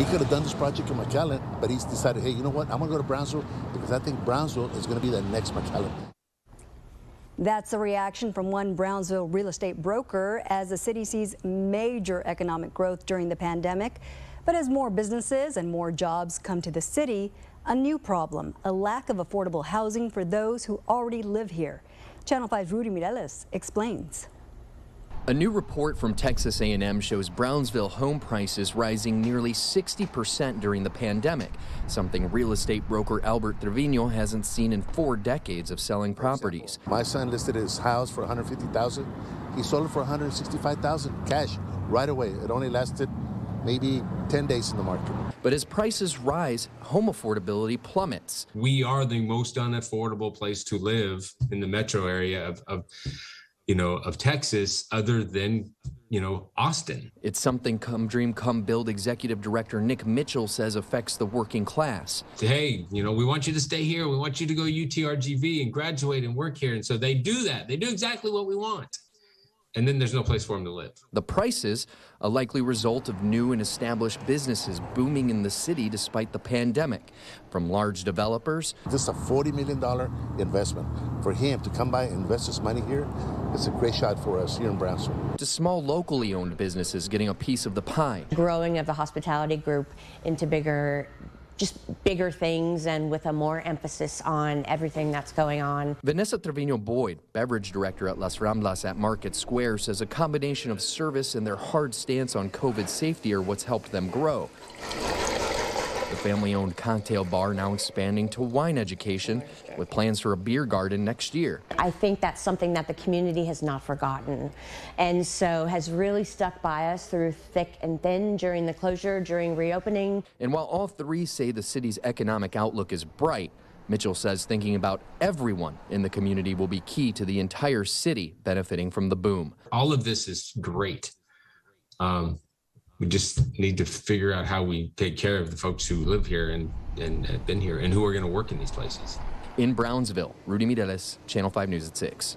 He could have done this project in McAllen, but he's decided, hey, you know what? I'm going to go to Brownsville because I think Brownsville is going to be the next McAllen. That's a reaction from one Brownsville real estate broker as the city sees major economic growth during the pandemic. But as more businesses and more jobs come to the city, a new problem, a lack of affordable housing for those who already live here. Channel 5's Rudy Mireles explains. A new report from Texas A&M shows Brownsville home prices rising nearly 60% during the pandemic, something real estate broker Albert Trevino hasn't seen in 4 decades of selling properties. My son listed his house for $150,000. He sold it for $165,000 cash right away. It only lasted maybe 10 days in the market. But as prices rise, home affordability plummets. We are the most unaffordable place to live in the metro area of Texas, other than, Austin. It's something Come Dream, Come Build executive director Nick Mitchell says affects the working class. Hey, we want you to stay here. We want you to go UTRGV and graduate and work here. And so they do that. They do exactly what we want. And then there's no place for them to live. The prices, a likely result of new and established businesses booming in the city despite the pandemic. From large developers. This is a $40 million investment. For him to come by and invest his money here, it's a great shot for us here in Brownsville. To small locally owned businesses getting a piece of the pie. Growing of the hospitality group into bigger things and with a more emphasis on everything that's going on. Vanessa Trevino Boyd, beverage director at Las Ramblas at Market Square, says a combination of service and their hard stance on COVID safety are what's helped them grow. The family-owned cocktail bar now expanding to wine education with plans for a beer garden next year. I think that's something that the community has not forgotten and so has really stuck by us through thick and thin during the closure, during reopening. And while all three say the city's economic outlook is bright, Mitchell says thinking about everyone in the community will be key to the entire city benefiting from the boom. All of this is great. We just need to figure out how we take care of the folks who live here and have been here and who are going to work in these places. In Brownsville, Rudy Mireles, Channel 5 News at 6.